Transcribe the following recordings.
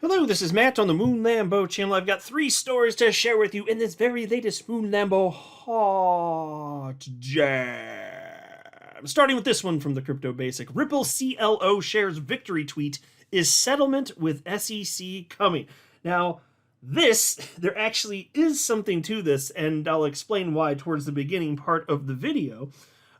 Hello, this is Matt on the Moon Lambo channel. I've got 3 stories to share with you in this very latest Moon Lambo Hot Jam. Starting with this one from the Crypto Basic. Ripple CLO shares victory tweet, is settlement with SEC coming? Now, there actually is something to this, and I'll explain why towards the beginning part of the video.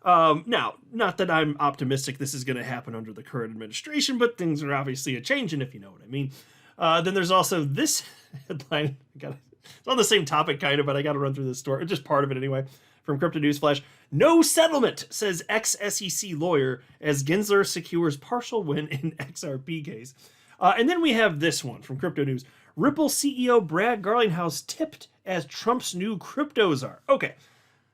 Now, not that I'm optimistic this is going to happen under the current administration, but things are obviously a-changing, if you know what I mean. Then there's also this headline. It's on the same topic, kind of, but I got to run through this story. Just part of it anyway. From Crypto News Flash. No settlement, says ex-SEC lawyer as Gensler secures partial win in XRP case. And then we have this one from Crypto News. Ripple CEO Brad Garlinghouse tipped as Trump's new crypto czar. Okay,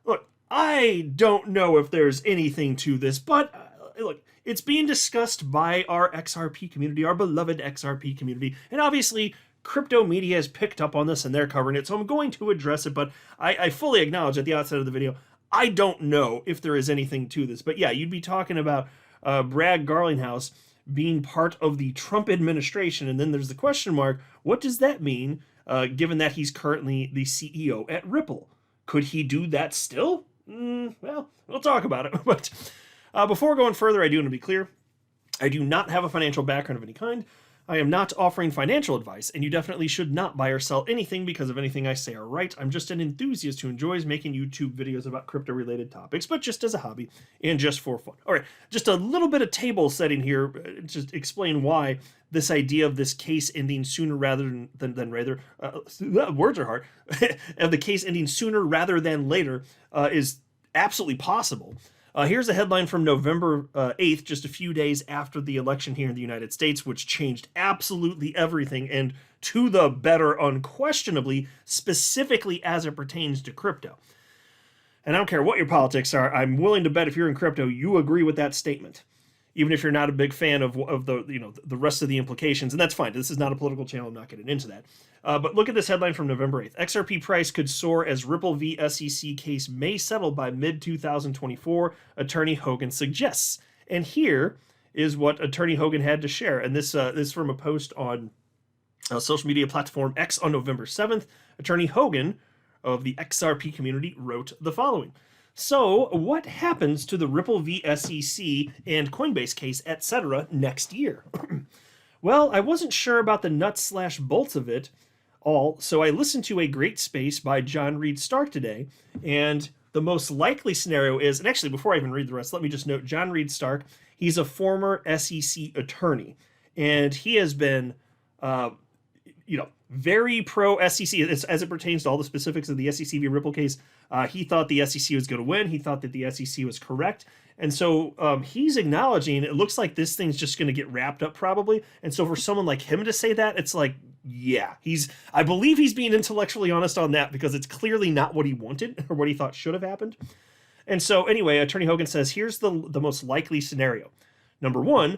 look, I don't know if there's anything to this, but look, it's being discussed by our XRP community, our beloved XRP community, and obviously crypto media has picked up on this and they're covering it, so I'm going to address it, but I fully acknowledge at the outset of the video, I don't know if there is anything to this. But yeah, you'd be talking about Brad Garlinghouse being part of the Trump administration, and then there's the question mark, what does that mean, given that he's currently the CEO at Ripple? Could he do that still? Well, we'll talk about it, but before going further, I do want to be clear. I do not have a financial background of any kind. I am not offering financial advice, and you definitely should not buy or sell anything because of anything I say or write. I'm just an enthusiast who enjoys making YouTube videos about crypto-related topics, but just as a hobby and just for fun. All right, just a little bit of table setting here, just explain why this idea of this case ending sooner rather than later, words are hard, of the case ending sooner rather than later is absolutely possible. Here's a headline from November 8th, just a few days after the election here in the United States, which changed absolutely everything and to the better unquestionably, specifically as it pertains to crypto. And I don't care what your politics are, I'm willing to bet if you're in crypto, you agree with that statement. Even if you're not a big fan of the rest of the implications, and that's fine. This is not a political channel. I'm not getting into that. But look at this headline from November 8th. XRP price could soar as Ripple v. SEC case may settle by mid-2024, attorney Hogan suggests. And here is what attorney Hogan had to share. And this is from a post on social media platform X on November 7th. Attorney Hogan of the XRP community wrote the following. So, what happens to the Ripple v. SEC and Coinbase case, etc. next year? Well, I wasn't sure about the nuts/bolts of it all, so I listened to A Great Space by John Reed Stark today, and the most likely scenario is, and actually before I even read the rest, let me just note, John Reed Stark, he's a former SEC attorney, and he has been, very pro-SEC as it pertains to all the specifics of the SEC v. Ripple case. He thought the SEC was going to win. He thought that the SEC was correct. And so he's acknowledging it looks like this thing's just going to get wrapped up probably. And so for someone like him to say that, it's like, yeah, I believe he's being intellectually honest on that because it's clearly not what he wanted or what he thought should have happened. And so anyway, Attorney Hogan says, here's the most likely scenario. Number 1,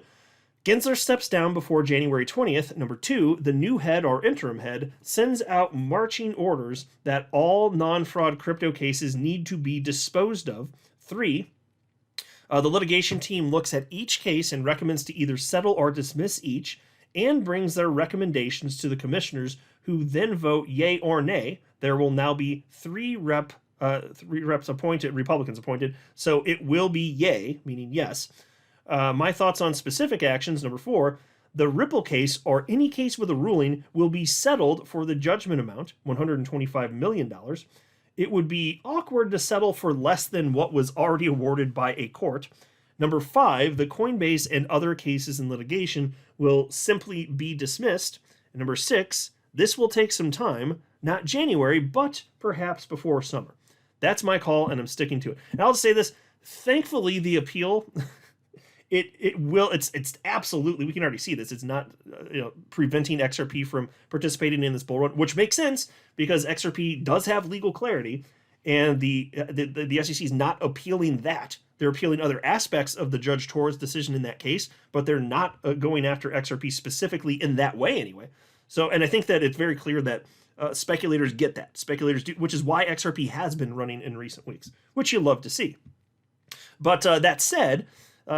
Gensler steps down before January 20th. Number 2, the new head or interim head sends out marching orders that all non-fraud crypto cases need to be disposed of. 3, the litigation team looks at each case and recommends to either settle or dismiss each and brings their recommendations to the commissioners who then vote yay or nay. There will now be 3 reps appointed, Republicans appointed, so it will be yay, meaning yes. My thoughts on specific actions. Number 4, the Ripple case or any case with a ruling will be settled for the judgment amount, $125 million. It would be awkward to settle for less than what was already awarded by a court. Number 5, the Coinbase and other cases in litigation will simply be dismissed. And number 6, this will take some time, not January, but perhaps before summer. That's my call, and I'm sticking to it. And I'll say this, thankfully the appeal... It's absolutely, we can already see this. It's not, preventing XRP from participating in this bull run, which makes sense because XRP does have legal clarity and the SEC is not appealing that. They're appealing other aspects of the Judge Torres decision in that case, but they're not going after XRP specifically in that way anyway. So, and I think that it's very clear that speculators get that. Speculators do, which is why XRP has been running in recent weeks, which you love to see. But that said,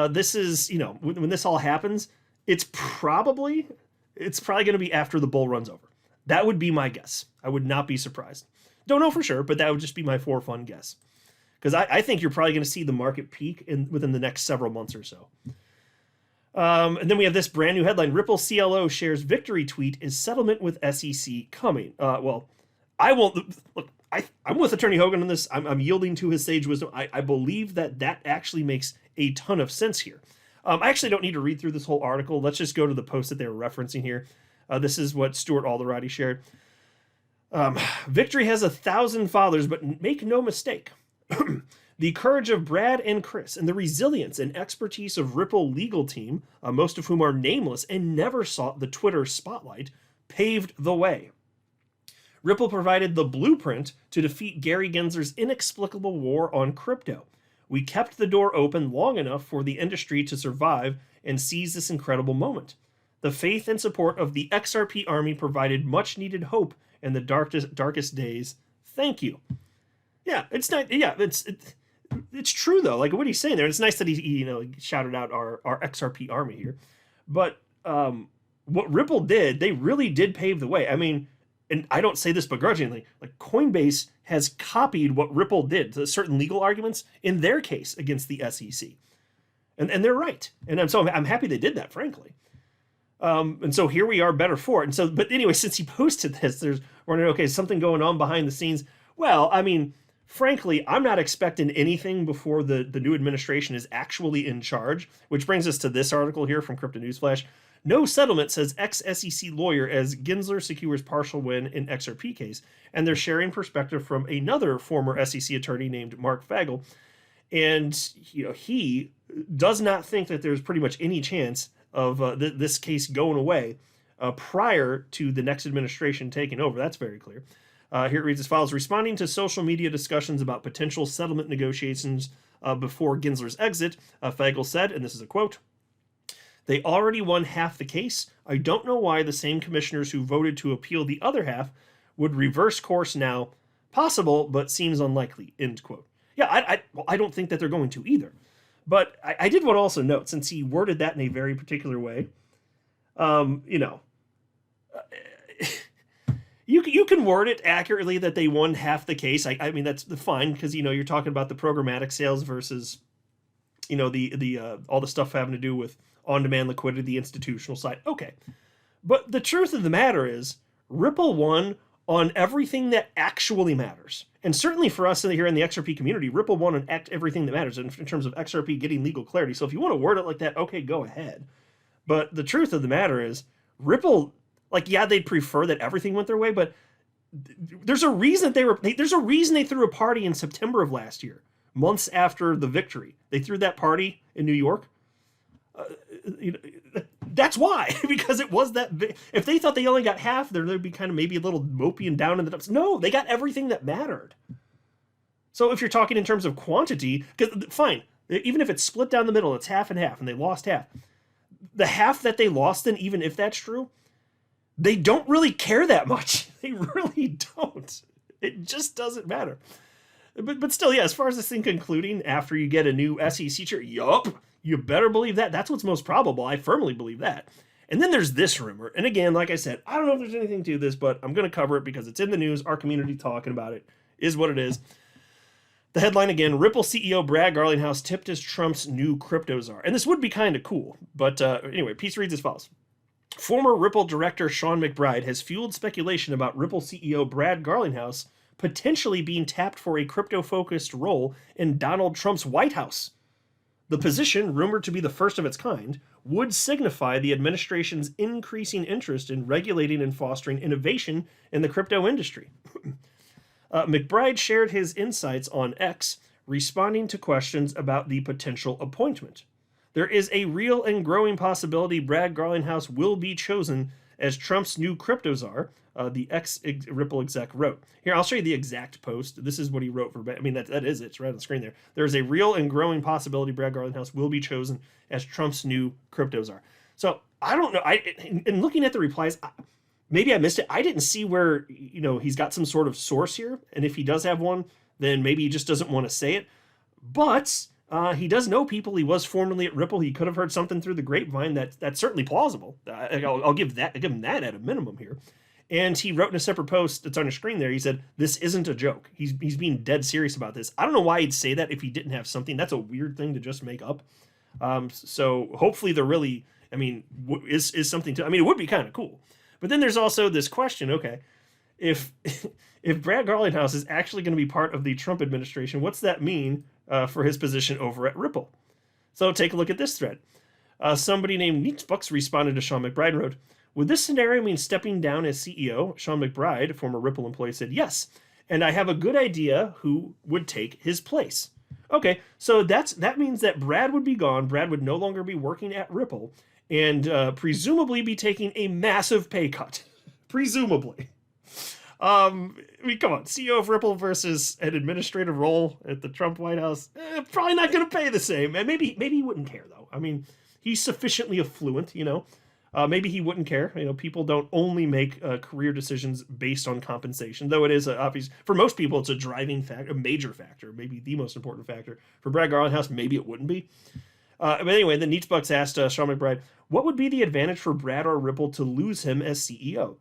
this is, when this all happens, it's probably it's probably going to be after the bull runs over. That would be my guess. I would not be surprised. Don't know for sure, but that would just be my for fun guess. Because I think you're probably going to see the market peak within the next several months or so. And then we have this brand new headline. Ripple CLO shares victory tweet is settlement with SEC coming. Well, I won't look. I'm with Attorney Hogan on this. I'm yielding to his sage wisdom. I believe that actually makes a ton of sense here. I actually don't need to read through this whole article. Let's just go to the post that they were referencing here. This is what Stuart Alder shared. Victory has 1,000 fathers, but make no mistake. The courage of Brad and Chris and the resilience and expertise of Ripple legal team, most of whom are nameless and never sought the Twitter spotlight, paved the way. Ripple provided the blueprint to defeat Gary Gensler's inexplicable war on crypto. We kept the door open long enough for the industry to survive and seize this incredible moment. The faith and support of the XRP army provided much needed hope in the darkest days. Thank you. Yeah, it's not. Yeah, it's true though. Like what he's saying there. It's nice that he shouted out our XRP army here, but what Ripple did, they really did pave the way. I mean, and I don't say this begrudgingly. Like Coinbase has copied what Ripple did to certain legal arguments in their case against the SEC, and they're right. And I'm happy they did that, frankly. And so here we are, better for it. And so, but anyway, since he posted this, there's wondering, okay, is something going on behind the scenes? Well, I mean, frankly, I'm not expecting anything before the new administration is actually in charge, which brings us to this article here from Crypto Newsflash. No settlement, says ex-SEC lawyer as Gensler secures partial win in XRP case. And they're sharing perspective from another former SEC attorney named Mark Fagel. And he does not think that there's pretty much any chance of this case going away prior to the next administration taking over. That's very clear. Here it reads as follows. Responding to social media discussions about potential settlement negotiations before Gensler's exit, Fagel said, and this is a quote, "They already won half the case. I don't know why the same commissioners who voted to appeal the other half would reverse course now. Possible, but seems unlikely," end quote. Yeah, I don't think that they're going to either. But I did want to also note, since he worded that in a very particular way, you can word it accurately that they won half the case. I mean, that's fine because, you're talking about the programmatic sales versus, the all the stuff having to do with on-demand liquidity, the institutional side. Okay. But the truth of the matter is Ripple won on everything that actually matters. And certainly for us here in the XRP community, Ripple won on everything that matters in terms of XRP getting legal clarity. So if you want to word it like that, okay, go ahead. But the truth of the matter is Ripple, they'd prefer that everything went their way, but there's a reason they threw a party in September of last year, months after the victory. They threw that party in New York. That's why, because it was that big. If they thought they only got half, there'd be kind of maybe a little mopey and down in the dumps. No, they got everything that mattered. So if you're talking in terms of quantity, because fine, even if it's split down the middle, it's half and half, and they lost half. The half that they lost, then even if that's true, they don't really care that much. They really don't. It just doesn't matter. But still, yeah, as far as this thing concluding after you get a new SEC chair, yup, you better believe that. That's what's most probable. I firmly believe that. And then there's this rumor. And again, like I said, I don't know if there's anything to this, but I'm going to cover it because it's in the news. Our community talking about it is what it is. The headline again, Ripple CEO Brad Garlinghouse tipped as Trump's new crypto czar. And this would be kind of cool. But anyway, piece reads as follows. Former Ripple director Sean McBride has fueled speculation about Ripple CEO Brad Garlinghouse potentially being tapped for a crypto-focused role in Donald Trump's White House. The position, rumored to be the first of its kind, would signify the administration's increasing interest in regulating and fostering innovation in the crypto industry. McBride shared his insights on X, responding to questions about the potential appointment. There is a real and growing possibility Brad Garlinghouse will be chosen as Trump's new crypto czar, the ex-Ripple exec wrote. Here, I'll show you the exact post. This is what he wrote for. I mean, that is it. It's right on the screen there. There is a real and growing possibility Brad Garlinghouse will be chosen as Trump's new crypto czar. So I don't know. In looking at the replies, maybe I missed it. I didn't see where he's got some sort of source here, and if he does have one, then maybe he just doesn't want to say it. But He does know people. He was formerly at Ripple. He could have heard something through the grapevine. That's certainly plausible. I'll give him that at a minimum here. And he wrote in a separate post that's on your screen there, he said, this isn't a joke. He's being dead serious about this. I don't know why he'd say that if he didn't have something. That's a weird thing to just make up. So hopefully they're really, I mean, is something to, I mean, it would be kind of cool. But then there's also this question, okay, if Brad Garlinghouse is actually going to be part of the Trump administration, what's that mean for his position over at Ripple? So take a look at this thread. Somebody named Neatsbucks responded to Sean McBride and wrote, would this scenario mean stepping down as CEO? Sean McBride, former Ripple employee, said yes, and I have a good idea who would take his place. Okay, so that means that Brad would be gone. Brad would no longer be working at Ripple, and presumably be taking a massive pay cut. Presumably. I mean, come on, CEO of Ripple versus an administrative role at the Trump White House, probably not going to pay the same. And maybe he wouldn't care though. I mean, he's sufficiently affluent, you know. Maybe he wouldn't care. You know, people don't only make career decisions based on compensation, though it is obvious for most people. It's a driving factor, a major factor, maybe the most important factor. For Brad Garlinghouse, maybe it wouldn't be. But anyway, then Neatsbucks asked Sean McBride, what would be the advantage for Brad or Ripple to lose him as CEO?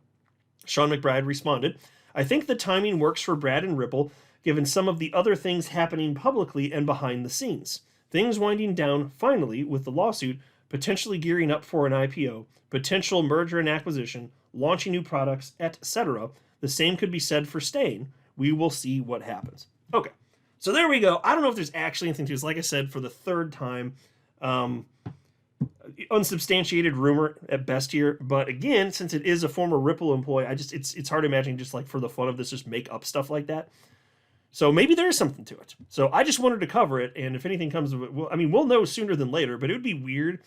Sean McBride responded, I think the timing works for Brad and Ripple, given some of the other things happening publicly and behind the scenes. Things winding down, finally, with the lawsuit, potentially gearing up for an IPO, potential merger and acquisition, launching new products, etc. The same could be said for staying. We will see what happens. Okay, so there we go. I don't know if there's actually anything to this. Like I said, for the third time, unsubstantiated rumor at best here. But again, since it is a former Ripple employee, it's hard to imagine just like for the fun of this, just make up stuff like that. So maybe there is something to it. So I just wanted to cover it, and if anything comes of it, we'll know sooner than later. But it would be weird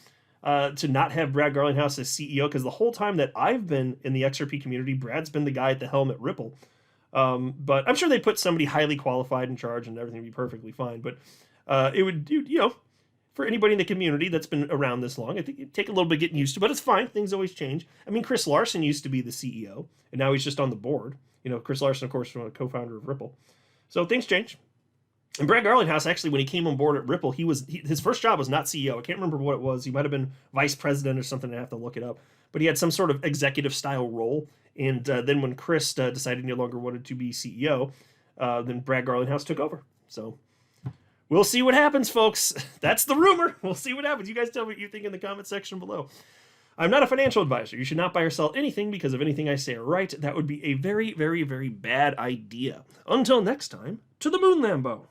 to not have Brad Garlinghouse as CEO, because the whole time that I've been in the XRP community, Brad's been the guy at the helm at Ripple. But I'm sure they put somebody highly qualified in charge, and everything would be perfectly fine. But it would, you know, for anybody in the community that's been around this long, I think it'd take a little bit getting used to, but it's fine. Things always change. I mean, Chris Larson used to be the CEO, and now he's just on the board. You know, Chris Larson, of course, was a co-founder of Ripple. So things change. And Brad Garlinghouse, actually, when he came on board at Ripple, his first job was not CEO. I can't remember what it was. He might have been vice president or something. I have to look it up. But he had some sort of executive style role. And then when Chris decided he no longer wanted to be CEO, then Brad Garlinghouse took over. So we'll see what happens, folks. That's the rumor. We'll see what happens. You guys tell me what you think in the comment section below. I'm not a financial advisor. You should not buy or sell anything because of anything I say or write. That would be a very, very, very bad idea. Until next time, to the moon, Lambo.